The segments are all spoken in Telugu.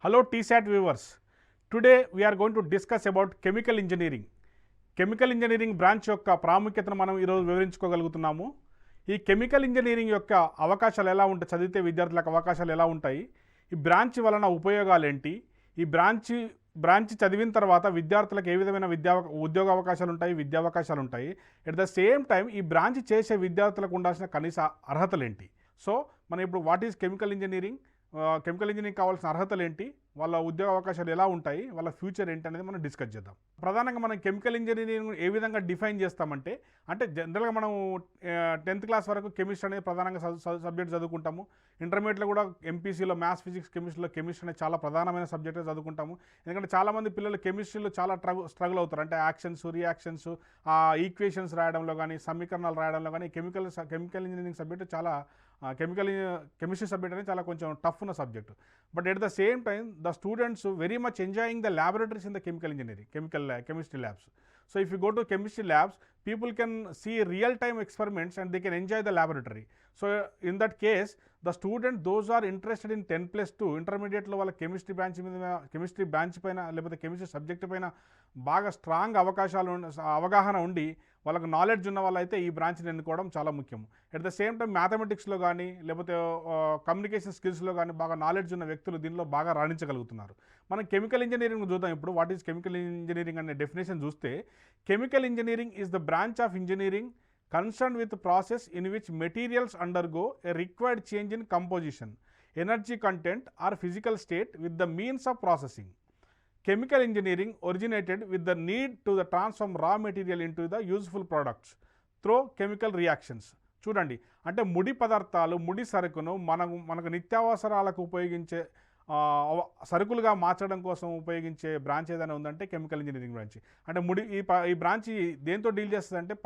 Hello TSAT viewers. Today we are going to discuss about chemical engineering. Chemical engineering branch యొక్క ప్రాముఖ్యతను మనం ఈరోజు వివరించుకోగలుగుతున్నాము. ఈ కెమికల్ ఇంజనీరింగ్ యొక్క అవకాశాలు ఎలా ఉంటాయి, చదివితే విద్యార్థులకు అవకాశాలు ఎలా ఉంటాయి, ఈ బ్రాంచ్ వలన ఉపయోగాలు ఏంటి, ఈ బ్రాంచ్ చదివిన తర్వాత విద్యార్థులకు ఏ విధమైన ఉద్యోగ అవకాశాలు ఉంటాయి, విద్యా అవకాశాలు ఉంటాయి. ఎట్ ద సేమ్ టైం ఈ బ్రాంచ్ చేసే విద్యార్థులకు ఉండాల్సిన కనీస అర్హతలు ఏంటి. సో మనం ఇప్పుడు వాట్ ఈజ్ కెమికల్ ఇంజనీరింగ్ కావాల్సిన అర్హతలు ఏంటి, వాళ్ళ ఉద్యోగ అవకాశాలు ఎలా ఉంటాయి, వాళ్ళ ఫ్యూచర్ ఏంటి అనేది మనం డిస్కస్ చేద్దాం. ప్రధానంగా మనం కెమికల్ ఇంజనీరింగ్ ఏ విధంగా డిఫైన్ చేస్తామంటే, జనరల్గా మనం 10th క్లాస్ వరకు కెమిస్ట్రీ అనేది ప్రధానంగా సబ్జెక్ట్ చదువుకుంటాము. ఇంటర్మీడియట్లో కూడా ఎంపీసీలో మ్యాథ్స్, ఫిజిక్స్, కెమిస్ట్రీలో కెమిస్ట్రీ అనేది చాలా ప్రధానమైన సబ్జెక్ట్గా చదువుకుంటాము. ఎందుకంటే చాలామంది పిల్లలు కెమిస్ట్రీలో చాలా స్ట్రగుల్ అవుతారు. అంటే యాక్షన్స్, రియాక్షన్స్, ఈక్వేషన్స్ రాయడంలో కానీ, సమీకరణాలు రాయడంలో కానీ కెమికల్ ఇంజనీరింగ్ సబ్జెక్టు చాలా కెమిస్ట్రీ సబ్జెక్ట్ అనేది చాలా కొంచెం టఫ్ ఉన్న subject. But at the same time the students very much enjoying the laboratories in the chemical engineering, chemistry labs. So if you go to chemistry labs, people can see real time experiments and they can enjoy the laboratory. So in that case, the student those are interested in 10+2 intermediate లో వాళ్ళ కెమిస్ట్రీ బ్రాంచ్ పైన లేకపోతే కెమిస్ట్రీ సబ్జెక్ట్ పైన బాగా స్ట్రాంగ్ అవగాహన ఉండి వాళ్ళకు నాలెడ్జ్ ఉన్న వాళ్ళైతే ఈ బ్రాంచ్ని ఎన్నుకోవడం చాలా ముఖ్యం. ఎట్ ద సేమ్ టైం మ్యాథమెటిక్స్లో కానీ లేకపోతే కమ్యూనికేషన్ స్కిల్స్లో కానీ బాగా నాలెడ్జ్ ఉన్న వ్యక్తులు దీనిలో బాగా రాణించగలుగుతున్నారు. మనం కెమికల్ ఇంజనీరింగ్ చూద్దాం. ఇప్పుడు వాట్ ఈజ్ కెమికల్ ఇంజనీరింగ్ అనే డెఫినేషన్ చూస్తే, chemical engineering is the branch of engineering concerned with the process in which materials undergo a required change in composition, energy content or physical state with the means of processing. Chemical engineering originated with the need to transform raw material into the useful products through chemical reactions. చూడండి, అంటే ముడి పదార్థాలు, ముడి సరుకును మనకు నిత్యావసరాలకు ఉపయోగించే సరుకులుగా మార్చడం కోసం ఉపయోగించే బ్రాంచ్ ఏదైనా ఉందంటే కెమికల్ ఇంజనీరింగ్ బ్రాంచ్. అంటే ఈ బ్రాంచ్ దేంతో డీల్ చేస్తుందంటే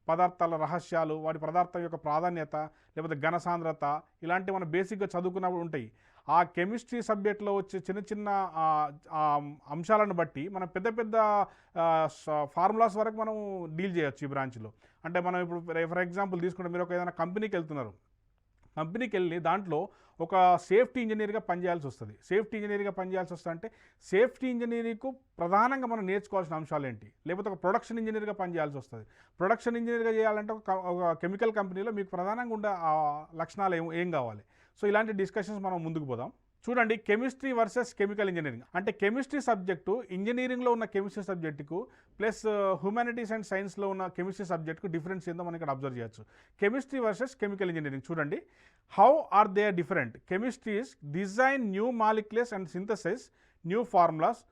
పదార్థాల రహస్యాలు, వాటి పదార్థం యొక్క ప్రాధాన్యత, లేకపోతే ఘనసాంద్రత, ఇలాంటివి మనం బేసిక్గా చదువుకున్నప్పుడు ఉంటాయి. ఆ కెమిస్ట్రీ సబ్జెక్ట్లో వచ్చే చిన్న అంశాలను బట్టి మనం పెద్ద ఫార్ములాస్ వరకు మనం డీల్ చేయొచ్చు ఈ బ్రాంచ్లో. అంటే మనం ఇప్పుడు ఫర్ ఎగ్జాంపుల్ తీసుకుంటే, మీరు ఏదైనా కంపెనీకి వెళ్తున్నారు. కంపెనీకి వెళ్ళి దాంట్లో ఒక సేఫ్టీ ఇంజనీర్గా పనిచేయాల్సి వస్తుంది. అంటే సేఫ్టీ ఇంజనీరింగ్కు ప్రధానంగా మనం నేర్చుకోవాల్సిన అంశాలు ఏంటి, లేకపోతే ఒక ప్రొడక్షన్ ఇంజనీర్గా పనిచేయాల్సి వస్తుంది. ప్రొడక్షన్ ఇంజనీర్గా చేయాలంటే ఒక కెమికల్ కంపెనీలో మీకు ప్రధానంగా ఉండే లక్షణాలు ఏం కావాలి. సో ఇలాంటి డిస్కషన్స్ మనం ముందుకు పోదాం. చూడండి, కెమిస్ట్రీ వర్సెస్ కెమికల్ ఇంజనీరింగ్. అంటే కెమిస్ట్రీ సబ్జెక్టు, ఇంజనీరింగ్లో ఉన్న కెమిస్ట్రీ సబ్జెక్టుకు ప్లస్ హ్యూమానిటీస్ అండ్ సైన్స్లో ఉన్న కెమిస్ట్రీ సబ్జెక్టుకు డిఫరెన్స్ ఏందో మనం ఇక్కడ అబ్జర్వ్ చేయొచ్చు. కెమిస్ట్రీ వర్సెస్ కెమికల్ ఇంజనీరింగ్ చూడండి, how are they different. Chemistry is design new molecules and synthesise new formulas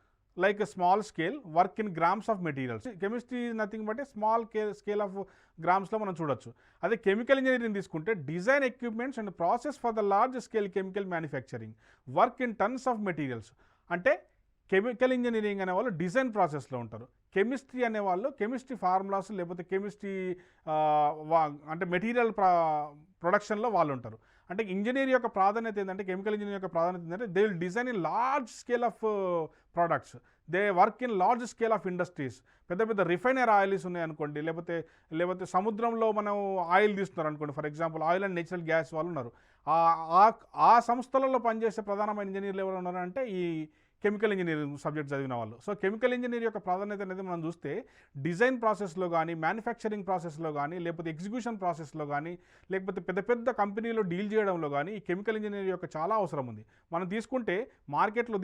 like a small scale, work in grams of materials. Chemistry is nothing but a small scale of గ్రామ్స్లో మనం చూడొచ్చు. అదే కెమికల్ ఇంజనీరింగ్ తీసుకుంటే design equipments and process for the large scale chemical manufacturing, work in tons of materials. అంటే కెమికల్ ఇంజనీరింగ్ అనేవాళ్ళు డిజైన్ ప్రాసెస్లో ఉంటారు. కెమిస్ట్రీ అనేవాళ్ళు కెమిస్ట్రీ ఫార్ములాస్ లేకపోతే కెమిస్ట్రీ అంటే మెటీరియల్ ప్రొడక్షన్లో వాళ్ళు ఉంటారు. అంటే ఇంజనీర్ యొక్క ప్రాధాన్యత ఏంటంటే, కెమికల్ ఇంజనీర్ యొక్క ప్రాధాన్యత ఏంటంటే they will design in large scale of products, they work in large scale of industries. పెద్ద రిఫైనరీ ఆయిల్స్ ఉన్నాయి అనుకోండి, లేకపోతే సముద్రంలో మనం ఆయిల్ తీస్తున్నారు అనుకోండి. For example oil and natural gas వాళ్ళు ఉన్నారు. ఆ సంస్థలలో పనిచేసే ప్రధానమైన ఇంజనీర్లు ఎవరు ఉన్నారంటే ఈ కెమికల్ ఇంజనీరింగ్ సబ్జెక్ట్ చదివిన వాళ్ళు. సో కెమికల్ ఇంజనీర్ యొక్క ప్రాధాన్యత అనేది మనం చూస్తే డిజైన్ ప్రాసెస్లో కానీ, మ్యానుఫ్యాక్చరింగ్ ప్రాసెస్లో కానీ, లేకపోతే ఎగ్జిక్యూషన్ ప్రాసెస్లో కానీ, లేకపోతే పెద్ద కంపెనీలో డీల్ చేయడంలో కానీ ఈ కెమికల్ ఇంజనీర్ యొక్క చాలా అవసరం ఉంది. మనం తీసుకుంటే మార్కెట్లో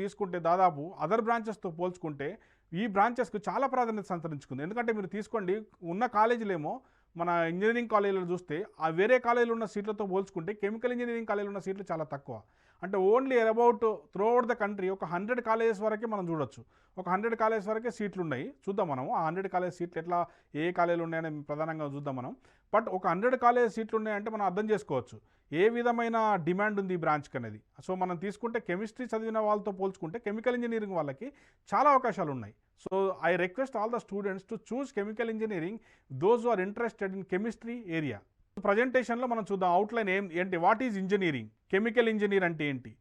దాదాపు అదర్ బ్రాంచెస్తో పోల్చుకుంటే ఈ బ్రాంచెస్కు చాలా ప్రాధాన్యత సంతరించుకుంది. ఎందుకంటే మీరు తీసుకోండి, ఉన్న కాలేజీలేమో మన ఇంజనీరింగ్ కాలేజీలో చూస్తే ఆ వేరే కాలేజీలో ఉన్న సీట్లతో పోల్చుకుంటే కెమికల్ ఇంజనీరింగ్ కాలేజీలో ఉన్న సీట్లు చాలా తక్కువ. అంటే only about through out the country ఒక 100 కాలేజెస్ వరకే మనం చూడొచ్చు. ఒక 100 కాలేజెస్ వరకే సీట్లు ఉన్నాయి. చూద్దాం మనం ఆ 100 కాలేజ్ సీట్లు ఎట్లా, ఏ కాలేజీలు ఉన్నాయని ప్రధానంగా చూద్దాం మనం. బట్ ఒక 100 కాలేజ్ సీట్లు ఉన్నాయంటే మనం అర్థం చేసుకోవచ్చు ఏ విధమైన డిమాండ్ ఉంది ఈ బ్రాంచ్కి అనేది. సో మనం తీసుకుంటే కెమిస్ట్రీ చదివిన వాళ్ళతో పోల్చుకుంటే కెమికల్ ఇంజనీరింగ్ వాళ్ళకి చాలా అవకాశాలు ఉన్నాయి. So I request all the students to choose chemical engineering those who are interested in chemistry area. ప్రజెంటేషన్లో మనం చూద్దాం అవుట్లైన్ ఏంటి, what is engineering, chemical engineer అంటే ఏంటి,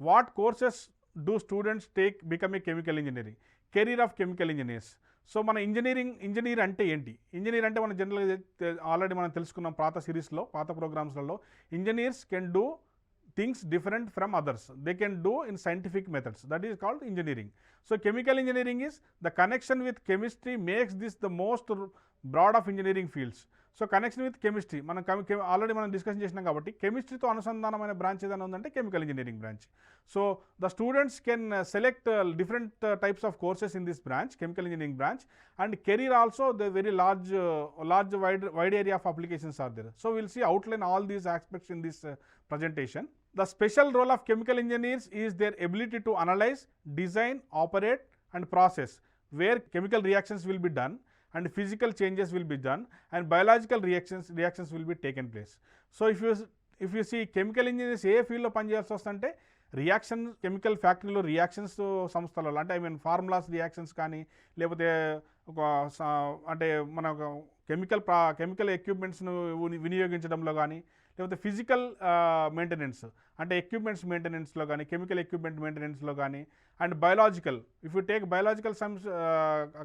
what courses do students take become a chemical engineering, career of chemical engineers. So మన ఇంజనీర్ అంటే ఏంటి? ఇంజనీర్ అంటే మనం జనరల్గా ఆల్రెడీ మనం తెలుసుకున్నాం పాత సిరీస్లో, పాత ప్రోగ్రామ్స్లలో. Engineers can do things different from others. They can do in scientific methods. That is called engineering. So chemical engineering is the connection with chemistry makes this the most broad of engineering fields. So connection with chemistry మనం ఆల్రెడీ మనం డిస్కషన్ చేసినాం కాబట్టి కెమిస్ట్రీతో అనుసంధానమైన బ్రాంచ్ ఏదైనా ఉందంటే chemical engineering branch. So the students can select different types of courses in this branch, chemical engineering branch, and career also the very large wide area of applications are there. So we'll see outline all these aspects in this presentation. The special role of chemical engineers is their ability to analyze, design, operate and process where chemical reactions will be done and physical changes will be done and biological reactions will be taken place. So if you see chemical engineers ఏ ఫీల్డ్లో పనిచేయాల్సి వస్తుంటే రియాక్షన్ కెమికల్ ఫ్యాక్టరీలో రియాక్షన్స్ సంస్థలలో అంటే ఫార్ములాస్ రియాక్షన్స్ కానీ లేకపోతే ఒక అంటే మన కెమికల్ ఎక్విప్మెంట్స్ను వినియోగించడంలో కానీ లేకపోతే ఫిజికల్ మెయింటెనెన్స్ అంటే ఎక్విప్మెంట్స్ మెయింటెనెన్స్లో కానీ కెమికల్ ఎక్విప్మెంట్ మెయింటెనెన్స్లో కానీ and biological if you take biological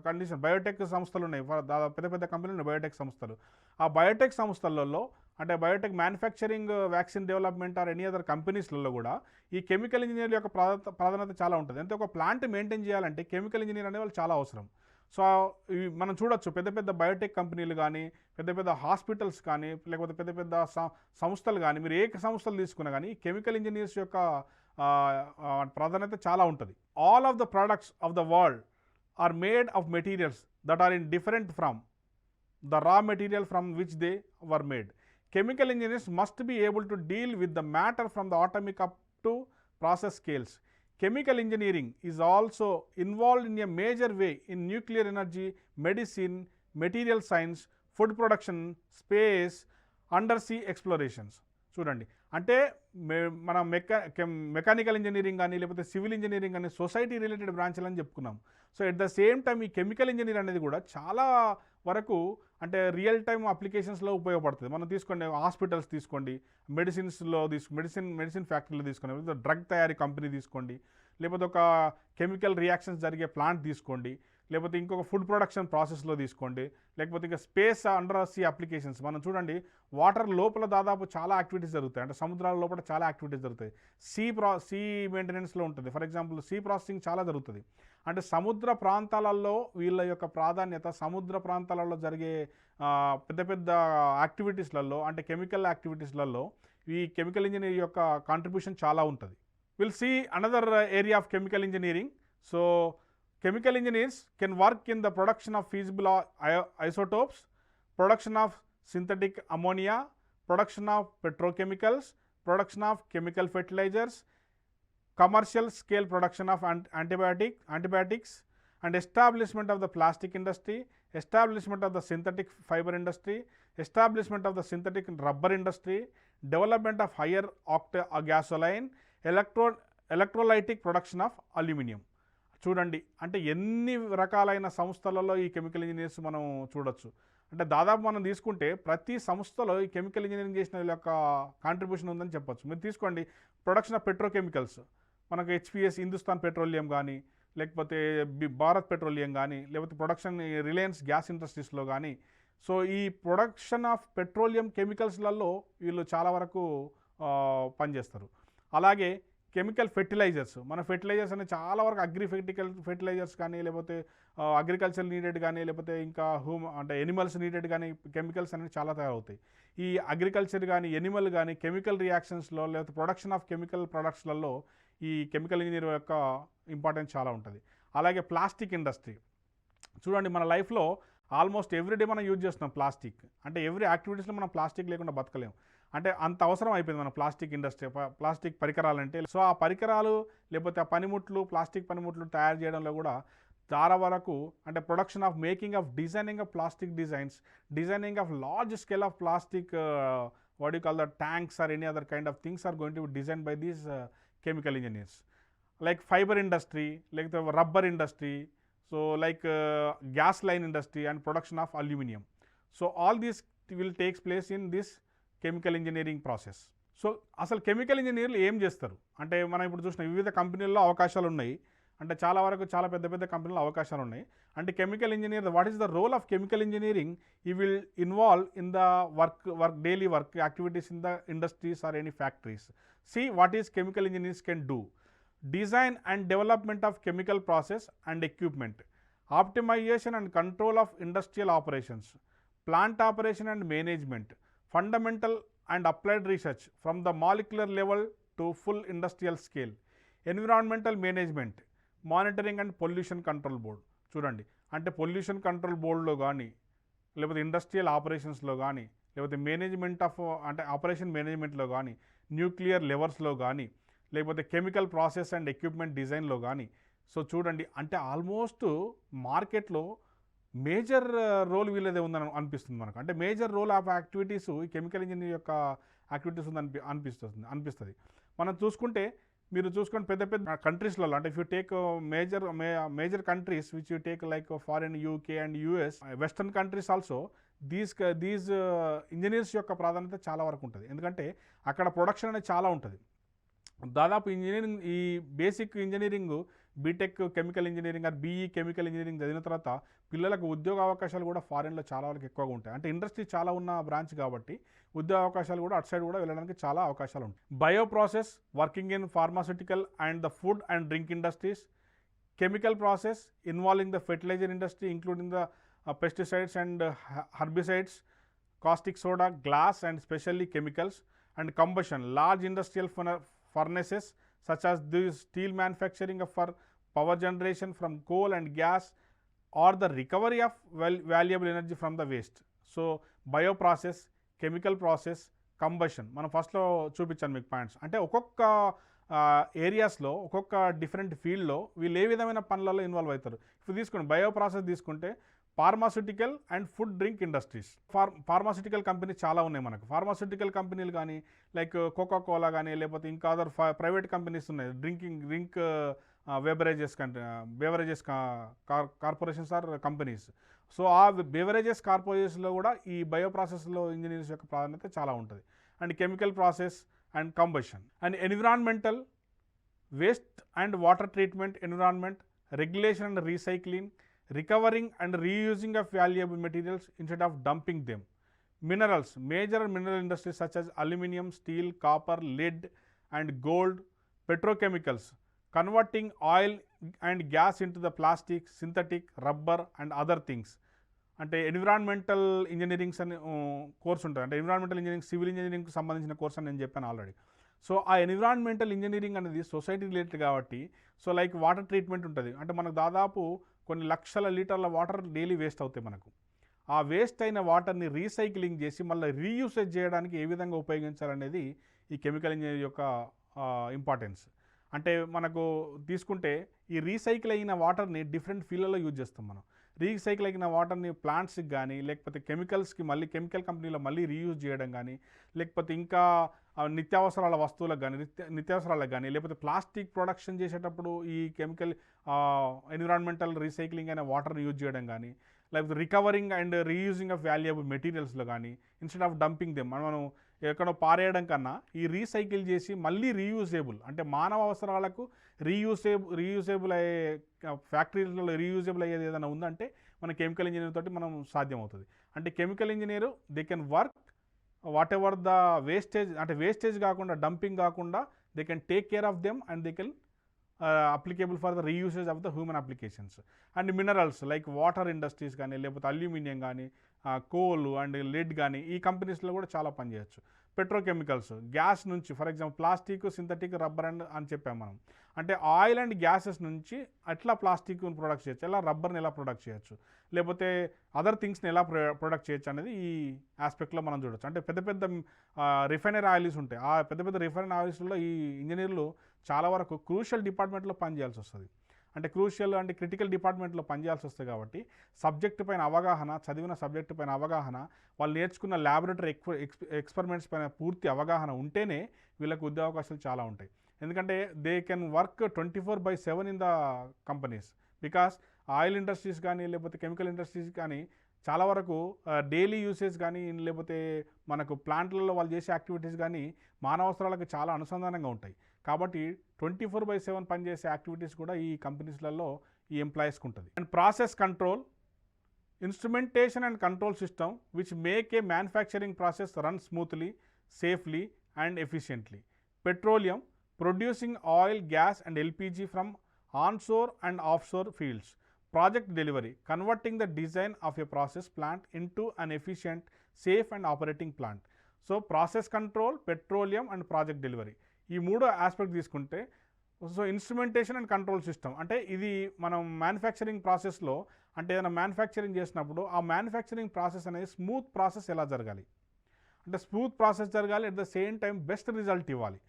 condition Biotech సంస్థలు ఉన్నాయి, దాదాపు పెద్ద పెద్ద కంపెనీలు ఉన్నాయి బయోటెక్ సంస్థలు. ఆ బయోటెక్ సంస్థలలో అంటే biotech manufacturing vaccine development or any other కంపెనీస్లలో కూడా ఈ కెమికల్ ఇంజనీర్ యొక్క ప్రాధాన్యత చాలా ఉంటుంది. అంటే ఒక ప్లాంట్ మెయింటైన్ చేయాలంటే కెమికల్ ఇంజనీర్ అనే వాళ్ళు చాలా అవసరం. సో మనం చూడొచ్చు పెద్ద పెద్ద బయోటెక్ కంపెనీలు కానీ పెద్ద పెద్ద హాస్పిటల్స్ కానీ లేకపోతే పెద్ద పెద్ద సంస్థలు కానీ మీరు ఏ సంస్థలు తీసుకున్నా కానీ కెమికల్ ఇంజనీర్స్ యొక్క ప్రాధాన్యత చాలా ఉంటుంది. All of the products of the world are made of materials that are in different from the raw material from which they were made. Chemical engineers must be able to deal with the matter from the atomic up to process scales. Chemical engineering is also involved in a major way in nuclear energy, medicine, material science, food production, space, undersea explorations. చూడండి అంటే మన మెకానికల్ ఇంజనీరింగ్ కానీ లేకపోతే సివిల్ ఇంజనీరింగ్ కానీ సొసైటీ రిలేటెడ్ బ్రాంచ్లు అని చెప్పుకున్నాం. So at the same time ఈ కెమికల్ ఇంజనీర్ అనేది కూడా చాలా వరకు అంటే రియల్ టైమ్ అప్లికేషన్స్లో ఉపయోగపడుతుంది. మనం తీసుకోండి హాస్పిటల్స్ తీసుకోండి, మెడిసిన్స్లో మెడిసిన్ ఫ్యాక్టరీలో తీసుకోండి, లేకపోతే డ్రగ్ తయారీ కంపెనీ తీసుకోండి, లేకపోతే ఒక కెమికల్ రియాక్షన్స్ జరిగే ప్లాంట్ తీసుకోండి, లేకపోతే ఇంకొక ఫుడ్ ప్రొడక్షన్ ప్రాసెస్లో తీసుకోండి, లేకపోతే ఇంకా స్పేస్ అండర్ సీ అప్లికేషన్స్. మనం చూడండి వాటర్ లోపల దాదాపు చాలా యాక్టివిటీస్ జరుగుతాయి, అంటే సముద్రాల లోపల చాలా యాక్టివిటీస్ జరుగుతాయి. సీ మెయింటెనెన్స్లో ఉంటుంది. ఫర్ ఎగ్జాంపుల్ సీ ప్రాసెసింగ్ చాలా జరుగుతుంది. అంటే సముద్ర ప్రాంతాలలో వీళ్ళ యొక్క ప్రాధాన్యత సముద్ర ప్రాంతాలలో జరిగే పెద్ద పెద్ద యాక్టివిటీస్లలో అంటే కెమికల్ యాక్టివిటీస్లలో ఈ కెమికల్ ఇంజనీర్ యొక్క కాంట్రిబ్యూషన్ చాలా ఉంటుంది. Will see another area of chemical engineering. So chemical engineers can work in the production of feasible isotopes, production of synthetic ammonia, production of petrochemicals, production of chemical fertilizers, commercial scale production of antibiotics, and establishment of the plastic industry, establishment of the synthetic fiber industry, establishment of the synthetic rubber industry, development of higher octane gasoline, electrolytic production of aluminium. చూడండి అంటే ఎన్ని రకాలైన సంస్థలలో ఈ కెమికల్ ఇంజనీర్స్ మనం చూడొచ్చు. అంటే దాదాపు మనం తీసుకుంటే ప్రతి సంస్థలో ఈ కెమికల్ ఇంజనీరింగ్ చేసిన యొక్క కాంట్రిబ్యూషన్ ఉందని చెప్పొచ్చు. మీరు తీసుకోండి ప్రొడక్షన్ ఆఫ్ పెట్రోకెమికల్స్, మనకు హెచ్పిఎస్ హిందుస్థాన్ పెట్రోలియం కానీ లేకపోతే భారత్ పెట్రోలియం కానీ లేకపోతే ప్రొడక్షన్ రిలయన్స్ గ్యాస్ ఇండస్ట్రీస్లో కానీ. సో ఈ ప్రొడక్షన్ ఆఫ్ పెట్రోలియం కెమికల్స్లలో వీళ్ళు చాలా వరకు పనిచేస్తారు. అలాగే కెమికల్ ఫెర్టిలైజర్స్, మన ఫెర్టిలైజర్స్ అనేవి చాలా వరకు ఫెర్టిలైజర్స్ కానీ లేకపోతే అగ్రికల్చర్ నీడెడ్ కానీ లేకపోతే ఇంకా అంటే ఎనిమల్స్ నీడెడ్ కానీ కెమికల్స్ అనేవి చాలా తయారవుతాయి. ఈ అగ్రికల్చర్ కానీ ఎనిమల్ కానీ కెమికల్ రియాక్షన్స్లో లేకపోతే ప్రొడక్షన్ ఆఫ్ కెమికల్ ప్రొడక్ట్స్లలో ఈ కెమికల్ ఇంజనీర్ యొక్క ఇంపార్టెన్స్ చాలా ఉంటుంది. అలాగే ప్లాస్టిక్ ఇండస్ట్రీ చూడండి, మన లైఫ్లో ఆల్మోస్ట్ ఎవ్రీడే మనం యూజ్ చేస్తున్నాం ప్లాస్టిక్. అంటే ఎవ్రీ యాక్టివిటీస్లో మనం ప్లాస్టిక్ లేకుండా బతకలేము. అంటే అంత అవసరం అయిపోయింది మన ప్లాస్టిక్ ఇండస్ట్రీ, ప్లాస్టిక్ పరికరాలు అంటే. సో ఆ పరికరాలు లేకపోతే ఆ పనిముట్లు ప్లాస్టిక్ పనిముట్లు తయారు చేయడంలో కూడా చాలా వరకు అంటే production of making of designing of plastic designs, designing of large scale of plastic what you call the tanks or any other kind of things are going to be designed by these chemical engineers. Like fiber industry, like the rubber industry, so like gas line industry and production of aluminium. So all these will take place in this chemical engineering process. So అసలు కెమికల్ ఇంజనీర్లు ఏం చేస్తారు అంటే మనం ఇప్పుడు చూసిన వివిధ కంపెనీల్లో అవకాశాలు ఉన్నాయి. అంటే చాలా వరకు చాలా పెద్ద పెద్ద కంపెనీలో అవకాశాలు ఉన్నాయి. అంటే chemical engineer, what is the role of chemical engineering? ఈ will involve in the daily work activities in the industries or any factories. See what is chemical engineers can do. Design and development of chemical process and equipment, optimization and control of industrial operations, plant operation and management, fundamental and applied research from the molecular level to full industrial scale, environmental management, monitoring and pollution control board. చూడండి, అంటే పొల్యూషన్ కంట్రోల్ బోర్డులో కానీ, లేకపోతే ఇండస్ట్రియల్ ఆపరేషన్స్లో కానీ, లేకపోతే మేనేజ్మెంట్ ఆఫ్ అంటే ఆపరేషన్ మేనేజ్మెంట్లో కానీ, న్యూక్లియర్ లెవర్స్లో కానీ, లేకపోతే కెమికల్ ప్రాసెస్ అండ్ ఎక్విప్మెంట్ డిజైన్లో కానీ. సో చూడండి, అంటే ఆల్మోస్ట్ మార్కెట్లో మేజర్ రోల్ వీళ్ళదే ఉందని అనిపిస్తుంది మనకు. అంటే మేజర్ రోల్ ఆఫ్ యాక్టివిటీస్ ఈ కెమికల్ ఇంజనీర్ యొక్క యాక్టివిటీస్ ఉందని అనిపిస్తుంది. మనం చూసుకుంటే, మీరు చూసుకొని పెద్ద పెద్ద కంట్రీస్లలో, అంటే if you take major countries which you take like foreign, UK and US, western countries also, these engineers యొక్క ప్రాధాన్యత చాలా వరకు ఉంటుంది. ఎందుకంటే అక్కడ ప్రొడక్షన్ అనేది చాలా ఉంటుంది. దాదాపు ఇంజనీరింగ్, ఈ basic engineering, BTech chemical engineering or BE chemical engineering చదివిన తర్వాత పిల్లలకు ఉద్యోగ అవకాశాలు కూడా ఫారిన్లో చాలా వరకు ఎక్కువగా ఉంటాయి. అంటే ఇండస్ట్రీ చాలా ఉన్న బ్రాంచ్ కాబట్టి ఉద్యోగ అవకాశాలు కూడా అటు సైడ్ కూడా వెళ్ళడానికి చాలా అవకాశాలు ఉంటాయి. Bio process, working in pharmaceutical and the food and drink industries, chemical process involving the fertiliser industry including the pesticides and herbicides, caustic soda, glass and specially chemicals, and combustion, large industrial furnaces such as the steel manufacturing for power generation from coal and gas, or the recovery of valuable energy from the waste. So bioprocess, chemical process, combustion మనం ఫస్ట్లో చూపించాను మీకు పాయింట్స్. అంటే ఒక్కొక్క ఏరియాస్లో, ఒక్కొక్క డిఫరెంట్ ఫీల్డ్లో వీళ్ళు ఏ విధమైన పనులలో ఇన్వాల్వ్ అవుతారు. ఇప్పుడు తీసుకోండి, బయో ప్రాసెస్ తీసుకుంటే pharmaceutical and food drink industries. Pharmaceutical companies చాలా ఉన్నాయి మనకు. ఫార్మాస్యూటికల్ కంపెనీలు కానీ, లైక్ కోకా కోలా కానీ, లేకపోతే ఇంకా అదర్ ప్రైవేట్ కంపెనీస్ ఉన్నాయి, drink beverages corporations or companies. So ఆ బెవరేజెస్ కార్పొరేషన్స్లో కూడా ఈ బయో ప్రాసెస్లో ఇంజనీర్స్ యొక్క ప్రాధాన్యత చాలా ఉంటుంది. And chemical process and combustion and environmental, waste and water treatment, environment regulation and recycling, recovering and reusing of valuable materials instead of dumping them. Minerals, major mineral industries such as aluminum, steel, copper, lead and gold. Petrochemicals, converting oil and gas into the plastic, synthetic, rubber and other things. అంటే ఎన్విరాన్మెంటల్ ఇంజనీరింగ్స్ అని కోర్స్ ఉంటుంది. అంటే ఎన్విరాన్మెంటల్ ఇంజనీరింగ్ సివిల్ ఇంజనీరింగ్కి సంబంధించిన కోర్స్ అని నేను చెప్పాను ఆల్రెడీ. సో ఆ ఎన్విరాన్మెంటల్ ఇంజనీరింగ్ అనేది సొసైటీ రిలేటెడ్ కాబట్టి, సో లైక్ వాటర్ ట్రీట్మెంట్ ఉంటుంది. అంటే మనకు దాదాపు కొన్ని లక్షల లీటర్ల వాటర్ డైలీ వేస్ట్ అవుతాయి మనకు. ఆ వేస్ట్ అయిన వాటర్ని రీసైక్లింగ్ చేసి మళ్ళీ రీయూసేజ్ చేయడానికి ఏ విధంగా ఉపయోగించాలనేది ఈ కెమికల్ ఇంజనీర్ యొక్క ఇంపార్టెన్స్. అంటే మనకు తీసుకుంటే ఈ రీసైకిల్ అయిన వాటర్ని డిఫరెంట్ ఫీల్డ్లలో యూజ్ చేస్తాం మనం. రీసైకిల్ అయిన వాటర్ని ప్లాంట్స్కి కానీ, లేకపోతే కెమికల్స్కి మళ్ళీ కెమికల్ కంపెనీలో మళ్ళీ రీయూజ్ చేయడం కానీ, లేకపోతే ఇంకా నిత్యావసరాల వస్తువులకు కానీ, నిత్యావసరాలకు కానీ, లేకపోతే ప్లాస్టిక్ ప్రొడక్షన్ చేసేటప్పుడు ఈ కెమికల్ ఎన్విరాన్మెంటల్ రీసైక్లింగ్ అయిన వాటర్ని యూజ్ చేయడం కానీ, లేకపోతే recovering and reusing of valuable మెటీరియల్స్లో కానీ, ఇన్స్టెడ్ ఆఫ్ డంపింగ్ దెమ్ మనం ఎక్కడో పారేయడం కన్నా ఈ రీసైకిల్ చేసి మళ్ళీ రీయూజేబుల్, అంటే మానవ అవసరాలకు రీయూజేబుల్ అయ్యే ఫ్యాక్టరీలలో రీయూజేబుల్ అయ్యేది ఏదైనా ఉందంటే మన కెమికల్ ఇంజనీర్ తోటి మనం సాధ్యమవుతుంది. అంటే chemical engineer they can work whatever the wastage, అంటే వేస్టేజ్ కాకుండా, డంపింగ్ కాకుండా, they can take care of them and they can applicable for the reusage of the human applications. And minerals like water industries కానీ, లేకపోతే అల్యూమినియం కానీ, కోల్ అండ్ లెడ్ కానీ ఈ కంపెనీస్లో కూడా చాలా పనిచేయచ్చు. పెట్రోకెమికల్స్, గ్యాస్ నుంచి, for example plastic, synthetic, rubber అని చెప్పాం మనం. అంటే ఆయిల్ అండ్ గ్యాసెస్ నుంచి ఎట్లా ప్లాస్టిక్ ప్రొడక్ట్ చేయొచ్చు, ఎలా రబ్బర్ని ఎలా ప్రొడక్ట్ చేయొచ్చు, లేకపోతే అదర్ థింగ్స్ని ఎలా ప్రొడక్ట్ చేయొచ్చు అనేది ఈ ఆస్పెక్ట్లో మనం చూడొచ్చు. అంటే పెద్ద పెద్ద రిఫైనరీ ఆయిల్స్ ఉంటాయి. ఆ పెద్ద పెద్ద రిఫైనరీ ఆయిల్స్లో ఈ ఇంజనీర్లు చాలా వరకు క్రూషియల్ డిపార్ట్మెంట్లో పనిచేయాల్సి వస్తుంది. అంటే క్రూషియల్ అంటే క్రిటికల్ డిపార్ట్మెంట్లో పనిచేయాల్సి వస్తుంది కాబట్టి సబ్జెక్టు పైన అవగాహన, చదివిన సబ్జెక్టు పైన అవగాహన, వాళ్ళు నేర్చుకున్న ల్యాబొరేటరీ ఎక్స్పెరిమెంట్స్ పైన పూర్తి అవగాహన ఉంటేనే వీళ్ళకు ఉద్యోగావకాశాలు చాలా ఉంటాయి. ఎందుకంటే they can work 24/7 in the companies. Because oil industries కానీ, లేకపోతే కెమికల్ ఇండస్ట్రీస్ కానీ చాలా వరకు డైలీ యూసేజ్ కానీ, లేకపోతే మనకు ప్లాంట్లలో వాళ్ళు చేసే యాక్టివిటీస్ కానీ మానవ అవసరాలకు చాలా అనుసంధానంగా ఉంటాయి. కాబట్టి 24/7 పనిచేసే యాక్టివిటీస్ కూడా ఈ కంపెనీస్లలో ఈ ఎంప్లాయీస్కి ఉంటుంది. And process control, instrumentation and control system which make a manufacturing process run smoothly, safely and efficiently. Petroleum, producing oil, gas and LPG from onshore and offshore fields. Project delivery, converting the design of a process plant into an efficient, safe and operating plant. So process control, petroleum and project delivery. ఈ మూడో ఆస్పెక్ట్ తీసుకుంటే so instrumentation and control system అంటే ఇది మనం మ్యానుఫ్యాక్చరింగ్ ప్రాసెస్లో అంటే ఏదైనా మ్యానుఫ్యాక్చరింగ్ చేసినప్పుడు ఆ మ్యానుఫ్యాక్చరింగ్ ప్రాసెస్ అనేది స్మూత్ ప్రాసెస్ ఎలా జరగాలి అంటే స్మూత్ ప్రాసెస్ జరగాలి, at the same time best result ఇవ్వాలి.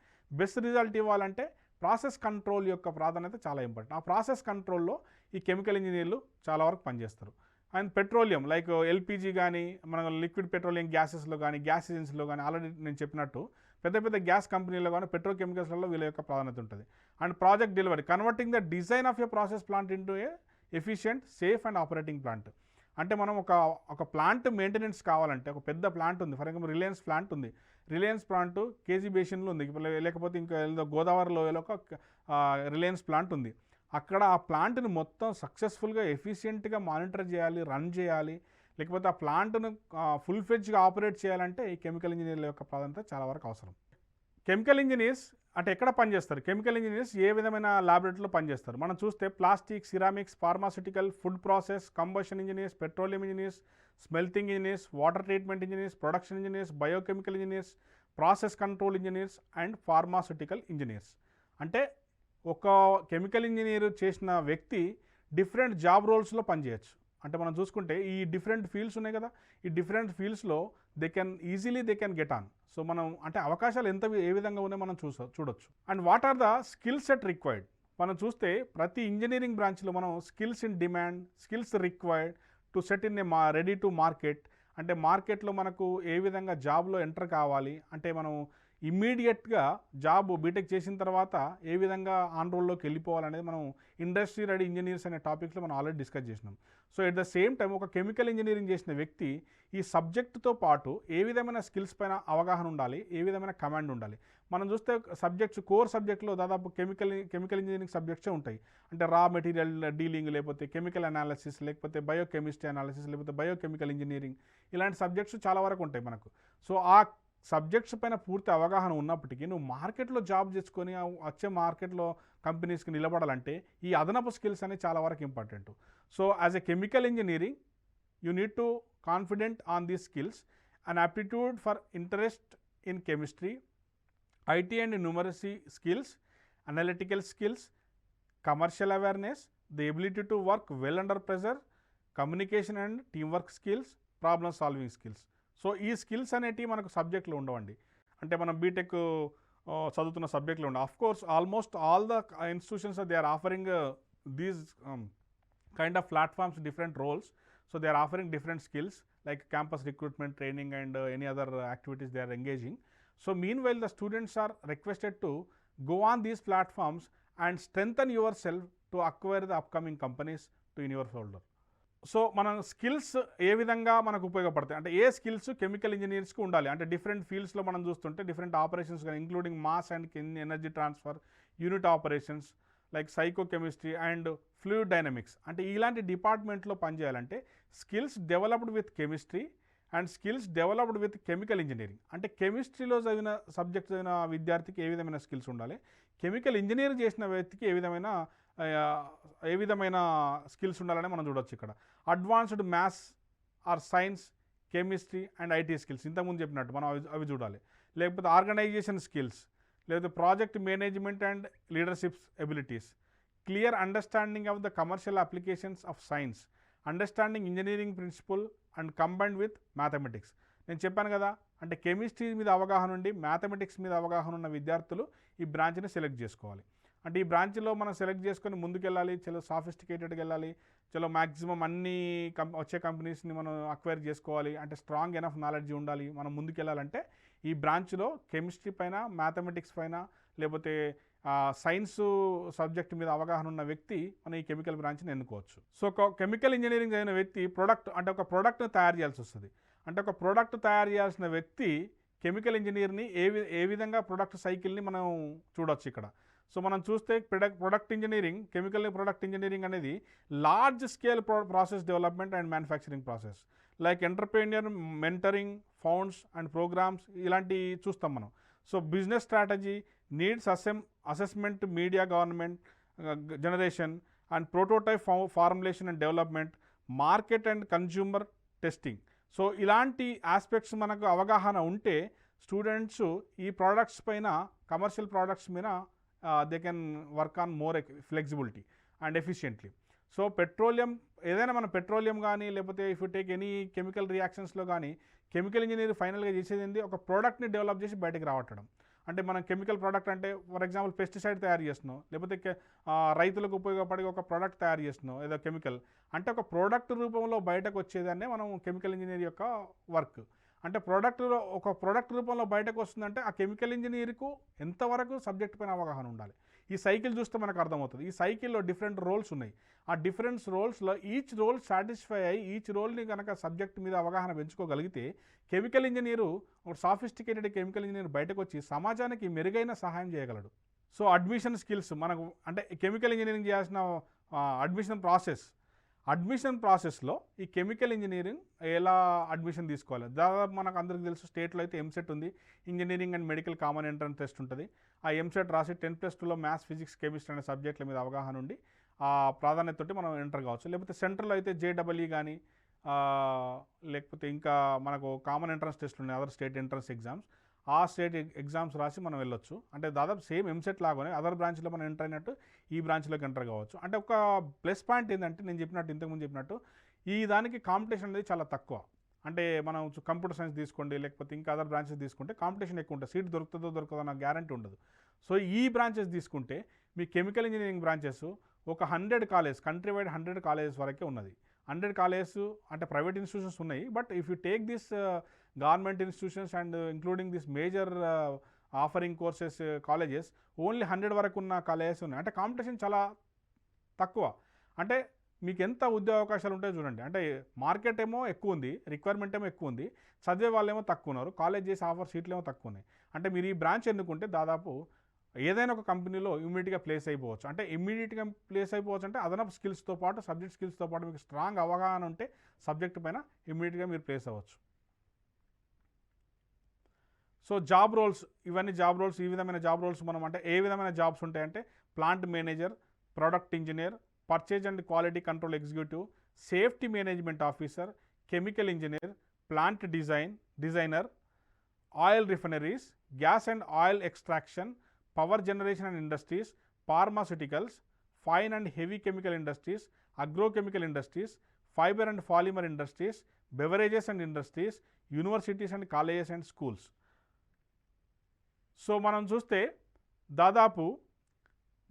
బెస్ట్ రిజల్ట్ ఇవ్వాలంటే ప్రాసెస్ కంట్రోల్ యొక్క ప్రాధాన్యత చాలా ఇంపార్టెంట్. ఆ ప్రాసెస్ కంట్రోల్లో ఈ కెమికల్ ఇంజనీర్లు చాలా వరకు పనిచేస్తారు. అండ్ పెట్రోలియం లైక్ ఎల్పిజి కానీ మన లిక్విడ్ పెట్రోలియం గ్యాసెస్లో కానీ గ్యాస్ ఏజెన్సీలో కానీ ఆల్రెడీ నేను చెప్పినట్టు పెద్ద పెద్ద గ్యాస్ కంపెనీలో కానీ పెట్రోకెమికల్స్లలో వీళ్ళ యొక్క ప్రాధాన్యత ఉంటుంది. And project delivery, converting the design of A process plant into A efficient, safe and operating plant. అంటే మనం ఒక ప్లాంట్ మెయింటెనెన్స్ కావాలంటే ఒక పెద్ద ప్లాంట్ ఉంది, ఫర్ ఎగ్జాంపుల్ రిలయన్స్ ప్లాంట్ ఉంది. రిలయన్స్ ప్లాంట్ కేజీ బేసిన్లో ఉంది, లేకపోతే ఇంకా గోదావరిలో ఒక రిలయన్స్ ప్లాంట్ ఉంది. అక్కడ ఆ ప్లాంట్ని మొత్తం సక్సెస్ఫుల్గా ఎఫిషియెంట్గా మానిటర్ చేయాలి, రన్ చేయాలి, లేకపోతే ఆ ప్లాంట్ను ఫుల్ ఫ్లెడ్జ్గా ఆపరేట్ చేయాలంటే ఈ కెమికల్ ఇంజనీర్ల యొక్క ప్రాధాన్యత చాలా వరకు అవసరం. కెమికల్ ఇంజనీర్స్ అంటే ఎక్కడ పనిచేస్తారు? కెమికల్ ఇంజనీర్స్ ఏ విధమైన ల్యాబొరేటరీలో పనిచేస్తారు? మనం చూస్తే plastic, ceramics, pharmaceutical, food process, combustion engineers, petroleum engineers, smelting engineers, water treatment engineers, production engineers, biochemical engineers, process control engineers and pharmaceutical engineers. అంటే ఒక కెమికల్ ఇంజనీర్ చేసిన వ్యక్తి డిఫరెంట్ జాబ్ రోల్స్లో పనిచేయచ్చు. అంటే మనం చూసుకుంటే ఈ డిఫరెంట్ ఫీల్డ్స్ ఉన్నాయి కదా, ఈ డిఫరెంట్ ఫీల్డ్స్లో they can get on. So మనం అంటే అవకాశాలు ఏ విధంగా ఉన్నాయో మనం చూడొచ్చు. And what are the skill set required? మనం చూస్తే ప్రతి ఇంజనీరింగ్ బ్రాంచ్లో మనం skills in demand, skills required to set in a ready to market. అంటే మార్కెట్లో మనకు ఏ విధంగా జాబ్లో ఎంటర్ కావాలి, అంటే మనం ఇమ్మీడియట్గా జాబ్ బీటెక్ చేసిన తర్వాత ఏ విధంగా ఆన్ రోల్లోకి వెళ్ళిపోవాలనేది మనం ఇండస్ట్రీ రెడీ ఇంజనీర్స్ అనే టాపిక్లో మనం ఆల్రెడీ డిస్కస్ చేసినాం. So at the same time ఒక కెమికల్ ఇంజనీరింగ్ చేసిన వ్యక్తి ఈ సబ్జెక్టుతో పాటు ఏ విధమైన స్కిల్స్ పైన అవగాహన ఉండాలి, ఏ విధమైన కమాండ్ ఉండాలి. మనం చూస్తే సబ్జెక్ట్స్ కోర్ సబ్జెక్ట్లో దాదాపు కెమికల్ ఇంజనీరింగ్ సబ్జెక్ట్సే ఉంటాయి. అంటే రా మెటీరియల్ డీలింగ్, లేకపోతే కెమికల్ అనాలిసిస్, లేకపోతే బయోకెమిస్ట్రీ అనాలిసిస్, లేకపోతే బయోకెమికల్ ఇంజనీరింగ్, ఇలాంటి సబ్జెక్ట్స్ చాలా వరకు ఉంటాయి మనకు. సో ఆ సబ్జెక్ట్స్ పైన పూర్తి అవగాహన ఉన్నప్పటికీ నువ్వు మార్కెట్లో జాబ్ చేసుకొని వచ్చే మార్కెట్లో కంపెనీస్కి నిలబడాలంటే ఈ అదనపు స్కిల్స్ అనేవి చాలా వరకు important. So as a chemical engineering you need to confident on these skills and aptitude for interest in chemistry, IT and numeracy skills, analytical skills, commercial awareness, the ability to work well under pressure, communication and teamwork skills, problem solving skills. So ఈ స్కిల్స్ అనేటివి మనకు సబ్జెక్టులు ఉండవండి. అంటే మనం బీటెక్ చదువుతున్న సబ్జెక్టులు ఉండవు. Of course almost all the institutions they are offering these kind of platforms, different roles. So they are offering different skills like campus recruitment training and any other activities they are engaging. So meanwhile the students are requested to go on these platforms and strengthen yourself to acquire the upcoming companies to in your folder. So మన స్కిల్స్ ఏ విధంగా మనకు ఉపయోగపడతాయి అంటే ఏ స్కిల్స్ కెమికల్ ఇంజనీర్స్కి ఉండాలి అంటే డిఫరెంట్ ఫీల్డ్స్లో మనం చూస్తుంటే డిఫరెంట్ ఆపరేషన్స్ కానీ including mass and energy transfer, unit operations like psycho chemistry and fluid dynamics, అంటే ఇలాంటి డిపార్ట్మెంట్లో పనిచేయాలంటే skills developed with chemistry and skills developed with chemical engineering. అంటే కెమిస్ట్రీలో చదివిన సబ్జెక్ట్ చదివిన విద్యార్థికి ఏ విధమైన స్కిల్స్ ఉండాలి, కెమికల్ ఇంజనీరింగ్ చేసిన వ్యక్తికి ఏ విధమైన స్కిల్స్ ఉండాలని మనం చూడొచ్చు ఇక్కడ. Advanced maths or science, chemistry and IT skills ఇంతకుముందు చెప్పినట్టు మనం అవి చూడాలి. లేకపోతే ఆర్గనైజేషన్ స్కిల్స్, లేకపోతే project management and leadership abilities, clear understanding of the commercial applications of science, understanding engineering principle and combined with mathematics. నేను చెప్పాను కదా, అంటే కెమిస్ట్రీ మీద అవగాహన ఉండి మ్యాథమెటిక్స్ మీద అవగాహన ఉన్న విద్యార్థులు ఈ బ్రాంచ్ని సెలెక్ట్ చేసుకోవాలి. అంటే ఈ బ్రాంచ్లో మనం సెలెక్ట్ చేసుకొని ముందుకెళ్ళాలి, చలో సాఫిస్టికేటెడ్గా వెళ్ళాలి, చలో మ్యాక్సిమం అన్ని వచ్చే కంపెనీస్ని మనం అక్వైర్ చేసుకోవాలి, అంటే స్ట్రాంగ్ ఎనఫ్ నాలెడ్జ్ ఉండాలి. మనం ముందుకెళ్ళాలంటే ఈ బ్రాంచ్లో కెమిస్ట్రీ పైన, మ్యాథమెటిక్స్ పైన, లేకపోతే సైన్స్ సబ్జెక్ట్ మీద అవగాహన ఉన్న వ్యక్తి మనం ఈ కెమికల్ బ్రాంచ్ని ఎన్నుకోవచ్చు. సో ఒక కెమికల్ ఇంజనీరింగ్ అయిన వ్యక్తి ఒక ప్రోడక్ట్ని తయారు చేయాల్సి వస్తుంది. అంటే ఒక ప్రోడక్ట్ తయారు చేయాల్సిన వ్యక్తి కెమికల్ ఇంజనీర్ని ఏ విధంగా ప్రొడక్ట్ సైకిల్ని మనం చూడొచ్చు ఇక్కడ. సో మనం చూస్తే product engineering, chemical product engineering అనేది large scale process development and manufacturing process like entrepreneur mentoring funds and programmes ఇలాంటివి చూస్తాం మనం. So business strategy, needs assessment, media government generation and prototype formulation and development, market and consumer testing. So ఇలాంటి ఆస్పెక్ట్స్ మనకు అవగాహన ఉంటే స్టూడెంట్స్ ఈ ప్రోడక్ట్స్ పైన, కమర్షియల్ ప్రోడక్ట్స్ మీద they can work on more flexibility and efficiently. So petroleum, ఏదైనా మన పెట్రోలియం కానీ లేకపోతే if you take any chemical రియాక్షన్స్లో కానీ కెమికల్ ఇంజనీర్ ఫైనల్గా చేసేది ఏంటి, ఒక ప్రోడక్ట్ని డెవలప్ చేసి బయటకు రావటం. అంటే మనం కెమికల్ ప్రోడక్ట్ అంటే ఫర్ ఎగ్జాంపుల్ పెస్టిసైడ్ తయారు చేస్తున్నాం, లేకపోతే రైతులకు ఉపయోగపడే ఒక ప్రోడక్ట్ తయారు చేస్తున్నాం ఏదో కెమికల్, అంటే ఒక ప్రోడక్ట్ రూపంలో బయటకు వచ్చేదాన్నే మనం కెమికల్ ఇంజనీర్ యొక్క వర్క్. అంటే ఒక ప్రోడక్ట్ రూపంలో బయటకు వస్తుందంటే ఆ కెమికల్ ఇంజనీర్కు ఎంతవరకు సబ్జెక్ట్ పైన అవగాహన ఉండాలి. ఈ సైకిల్ చూస్తే మనకు అర్థమవుతుంది. ఈ సైకిల్లో డిఫరెంట్ రోల్స్ ఉన్నాయి. ఆ డిఫరెంట్ రోల్స్లో ఈచ్ రోల్ సాటిస్ఫై అయ్యి ఈచ్ రోల్ని కనుక సబ్జెక్ట్ మీద అవగాహన పెంచుకోగలిగితే కెమికల్ ఇంజనీరు, ఒక సాఫిస్టికేటెడ్ కెమికల్ ఇంజనీర్ బయటకు వచ్చి సమాజానికి మెరుగైన సహాయం చేయగలడు. సో అడ్మిషన్ స్కిల్స్ మనకు, అంటే కెమికల్ ఇంజనీరింగ్ చేయాల్సిన అడ్మిషన్ ప్రాసెస్లో ఈ కెమికల్ ఇంజనీరింగ్ ఎలా అడ్మిషన్ తీసుకోవాలి. దాదాపు మనకు అందరికీ తెలుసు, స్టేట్లో అయితే ఎంసెట్ ఉంది, engineering and medical common entrance test ఉంటుంది. ఆ ఎంసెట్ రాసి 10+2లో మ్యాథ్స్, ఫిజిక్స్, కెమిస్ట్రీ అనే సబ్జెక్టుల మీద అవగాహన ఉండి ఆ ప్రాధాన్యతతోటి మనం ఎంటర్ కావచ్చు. లేకపోతే సెంట్రల్లో అయితే JEE కానీ లేకపోతే ఇంకా మనకు కామన్ ఎంట్రన్స్ టెస్ట్లు ఉన్నాయి, అదర్ స్టేట్ ఎంట్రన్స్ ఎగ్జామ్స్. ఆ స్టేట్ ఎగ్జామ్స్ రాసి మనం వెళ్ళొచ్చు. అంటే దాదాపు సేమ్ ఎంసెట్ లాగానే అదర్ బ్రాంచ్లో మనం ఎంటర్ అయినట్టు ఈ బ్రాంచ్లోకి ఎంటర్ కావచ్చు. అంటే ఒక ప్లస్ పాయింట్ ఏంటంటే, నేను చెప్పినట్టు ఇంతకుముందు చెప్పినట్టు ఈ దానికి కాంపిటీషన్ అనేది చాలా తక్కువ. అంటే మనం కంప్యూటర్ సైన్స్ తీసుకోండి, లేకపోతే ఇంకా అదర్ బ్రాంచెస్ తీసుకుంటే కాంపిటీషన్ ఎక్కువ ఉంటుంది. సీట్ దొరకదో అన్న గ్యారంటీ ఉండదు. సో ఈ బ్రాంచెస్ తీసుకుంటే మీ కెమికల్ ఇంజనీరింగ్ బ్రాంచెస్ ఒక 100 కాలేజ్, కంట్రీ వైడ్ 100 కాలేజెస్ వరకే ఉన్నది. 100 కాలేజెస్ అంటే ప్రైవేట్ ఇన్స్టిట్యూషన్స్ ఉన్నాయి. But if you take this government institutions and including this major offering courses colleges, only 100 వరకు ఉన్న కాలేజెస్ ఉన్నాయి. అంటే కాంపిటీషన్ చాలా తక్కువ. అంటే మీకు ఎంత ఉద్యోగ అవకాశాలు ఉంటాయో చూడండి. అంటే మార్కెట్ ఏమో ఎక్కువ ఉంది, రిక్వైర్మెంట్ ఏమో ఎక్కువ ఉంది, చదివే వాళ్ళేమో తక్కువ ఉన్నారు, కాలేజ్ చేసి ఆఫర్ సీట్లు ఏమో తక్కువ ఉన్నాయి. అంటే మీరు ఈ బ్రాంచ్ ఎన్నుకుంటే దాదాపు ఏదైనా ఒక కంపెనీలో ఇమ్మీడియట్గా ప్లేస్ అయిపోవచ్చు. అంటే ఇమ్మీడియట్గా ప్లేస్ అయిపోవచ్చు అంటే అదనపు స్కిల్స్తో పాటు, సబ్జెక్ట్ స్కిల్స్తో పాటు మీకు స్ట్రాంగ్ అవగాహన ఉంటే సబ్జెక్ట్ పైన ఇమ్మీడియట్గా మీరు ప్లేస్ అవ్వచ్చు. సో జాబ్ రోల్స్, ఇవన్నీ జాబ్ రోల్స్, ఈ విధమైన జాబ్ రోల్స్ మనం అంటే ఏ విధమైన జాబ్స్ ఉంటాయంటే plant manager, product engineer, purchase and quality control executive, safety management officer, chemical engineer, plant designer, oil refineries, gas and oil extraction, power generation and industries, pharmaceuticals, fine and heavy chemical industries, agrochemical industries, fibre and polymer industries, beverages and industries, universities and colleges and schools. So మనం చూస్తే దాదాపు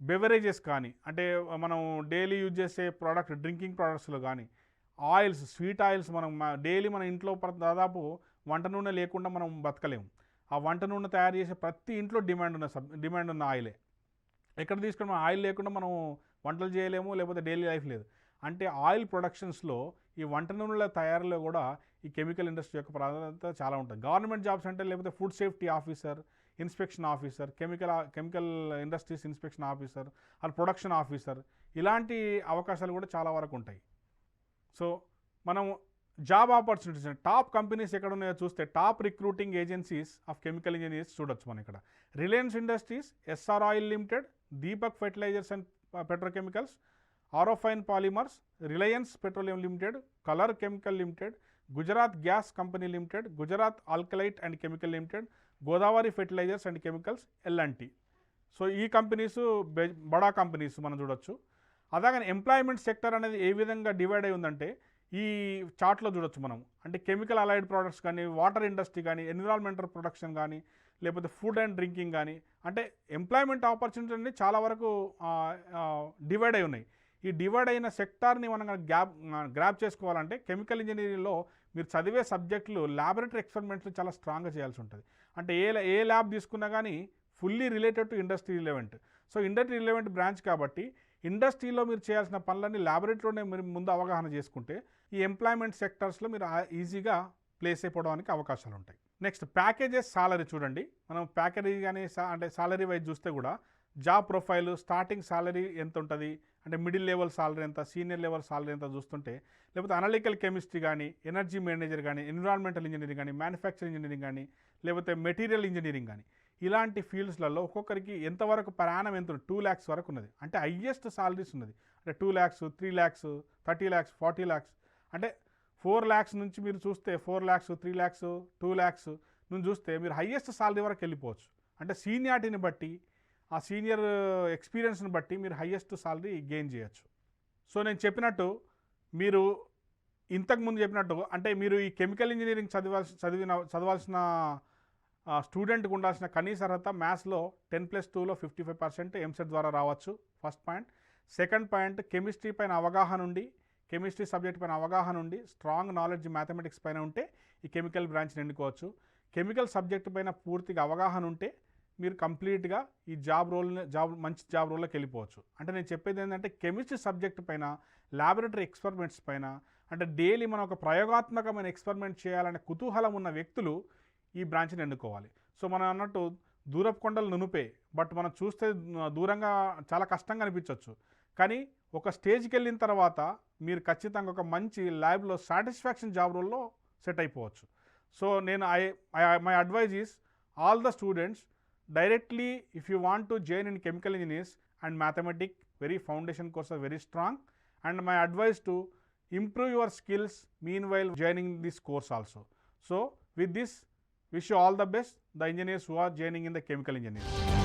బెవరేజెస్ కానీ, అంటే మనం డైలీ యూజ్ చేసే ప్రోడక్ట్, డ్రింకింగ్ ప్రోడక్ట్స్లో కానీ, ఆయిల్స్, స్వీట్ ఆయిల్స్, మనం డైలీ మన ఇంట్లో దాదాపు వంట నూనె లేకుండా మనం బతకలేము. ఆ వంట నూనె తయారు చేసే ప్రతి ఇంట్లో డిమాండ్ ఉన్న ఆయిలే. ఎక్కడ తీసుకుని మనం ఆయిల్ లేకుండా మనం వంటలు చేయలేము, లేకపోతే డైలీ లైఫ్ లేదు. అంటే ఆయిల్ ప్రొడక్షన్స్లో, ఈ వంట నూనెల తయారీలో కూడా ఈ కెమికల్ ఇండస్ట్రీ యొక్క ప్రాధాన్యత చాలా ఉంటుంది. గవర్నమెంట్ జాబ్స్ అంటే లేకపోతే food safety officer, inspection officer, chemical industries inspection officer, or production officer, ఇలాంటి అవకాశాలు కూడా చాలా వరకు ఉంటాయి. సో మనం జాబ్ ఆపర్చునిటీస్, టాప్ కంపెనీస్ ఎక్కడ ఉన్నాయో చూస్తే top recruiting agencies of chemical engineers చూడొచ్చు మనం ఇక్కడ. Reliance industries, Essar oil limited, Deepak fertilisers and petrochemicals, ఆరోఫైన్ polymers, Reliance petroleum limited, colour chemical limited, Gujarat gas company limited, Gujarat alkalies and chemical limited, Godavari fertilisers and chemicals L&T. So ఈ కంపెనీస్ బడా కంపెనీస్ మనం చూడొచ్చు. అలాగని ఎంప్లాయ్మెంట్ సెక్టర్ అనేది ఏ విధంగా డివైడ్ అయి ఉందంటే ఈ చార్ట్లో చూడొచ్చు మనం. అంటే కెమికల్ అలైడ్ ప్రోడక్ట్స్ కానీ, వాటర్ ఇండస్ట్రీ కానీ, ఎన్విరాన్మెంటల్ ప్రొడక్షన్ కానీ, లేకపోతే ఫుడ్ అండ్ డ్రింకింగ్ కానీ, అంటే ఎంప్లాయ్మెంట్ ఆపర్చునిటీ అనేది చాలా వరకు డివైడ్ అయి ఉన్నాయి. ఈ డివైడ్ అయిన సెక్టార్ని మనం గ్రాప్ చేసుకోవాలంటే కెమికల్ ఇంజనీరింగ్లో మీరు చదివే సబ్జెక్టులు ల్యాబొరేటరీ ఎక్స్పెరిమెంట్స్ చాలా స్ట్రాంగ్గా చేయాల్సి ఉంటుంది. అంటే ఏ ల్యాబ్ తీసుకున్నా కానీ fully related to industry relevant. So industry relevant branch కాబట్టి ఇండస్ట్రీలో మీరు చేయాల్సిన పనులన్నీ ల్యాబొరేటరీలోనే మీరు ముందు అవగాహన చేసుకుంటే ఈ ఎంప్లాయ్మెంట్ సెక్టర్స్లో మీరు ఈజీగా ప్లేస్ అయిపోవడానికి అవకాశాలు ఉంటాయి. నెక్స్ట్ ప్యాకేజెస్ సాలరీ చూడండి. మనం ప్యాకేజీ కానీ అంటే సాలరీ వైజ్ చూస్తే కూడా జాబ్ ప్రొఫైల్ స్టార్టింగ్ సాలరీ ఎంత ఉంటుంది, అంటే మిడిల్ లెవెల్ సాలరీ ఎంత, సీనియర్ లెవెల్ సాలరీ ఎంత చూస్తుంటే, లేకపోతే అనలిటికల్ కెమిస్ట్రీ కానీ, ఎనర్జీ మేనేజర్ కానీ, ఎన్విరాన్మెంటల్ ఇంజనీరింగ్ కానీ, మ్యానుఫ్యాక్చరింగ్ ఇంజనీరింగ్ కానీ, లేకపోతే మెటీరియల్ ఇంజనీరింగ్ కానీ, ఇలాంటి ఫీల్డ్స్లలో ఒక్కొక్కరికి ఎంతవరకు ప్రయాణం ఎంత 2 lakhs వరకు ఉన్నది. అంటే హయ్యెస్ట్ సాలరీస్ ఉన్నది. అంటే 2 lakhs, 3 lakhs, 30 lakhs, 40 lakhs, అంటే 4 lakhs నుంచి మీరు చూస్తే 4 lakhs, 3 lakhs, 2 lakhs నుంచి చూస్తే మీరు హయ్యెస్ట్ సాలరీ వరకు వెళ్ళిపోవచ్చు. అంటే సీనియారిటీని బట్టి, ఆ సీనియర్ ఎక్స్పీరియన్స్ని బట్టి మీరు హయ్యెస్ట్ సాలరీ గెయిన్ చేయొచ్చు. సో నేను చెప్పినట్టు, మీరు ఇంతకుముందు చెప్పినట్టు, అంటే మీరు ఈ కెమికల్ ఇంజనీరింగ్ చదవాల్సిన స్టూడెంట్కి ఉండాల్సిన కనీస అర్హత మ్యాథ్స్లో 10+2లో 55% ఎంసెట్ ద్వారా రావచ్చు. First point. Second point, chemistry పైన అవగాహన ఉండి, కెమిస్ట్రీ సబ్జెక్ట్ పైన అవగాహన ఉండి, స్ట్రాంగ్ నాలెడ్జ్ మ్యాథమెటిక్స్ పైన ఉంటే ఈ కెమికల్ బ్రాంచ్ని ఎన్నుకోవచ్చు. కెమికల్ సబ్జెక్ట్ పైన పూర్తిగా అవగాహన ఉంటే మీరు కంప్లీట్గా ఈ మంచి జాబ్ రోల్లోకి వెళ్ళిపోవచ్చు. అంటే నేను చెప్పేది ఏంటంటే, కెమిస్ట్రీ సబ్జెక్ట్ పైన, ల్యాబొరేటరీ ఎక్స్పెరిమెంట్స్ పైన, అంటే డైలీ మనం ఒక ప్రయోగాత్మకమైన ఎక్స్పెరిమెంట్ చేయాలనే కుతూహలం ఉన్న వ్యక్తులు ఈ బ్రాంచ్ని ఎన్నుకోవాలి. సో మనం అన్నట్టు దూరపు కొండలు నునుపే, బట్ మనం చూస్తే దూరంగా చాలా కష్టంగా అనిపించవచ్చు. కానీ ఒక స్టేజ్కి వెళ్ళిన తర్వాత మీరు ఖచ్చితంగా ఒక మంచి ల్యాబ్లో సాటిస్ఫాక్షన్ జాబ్ రోల్లో సెట్ అయిపోవచ్చు. సో నేను my advice is all the students, directly if you want to join in chemical engineers and mathematics, very foundation course are very strong, and my advice to improve your skills meanwhile joining this course also. So with this, wish you all the best, the engineers who are joining in the chemical engineering.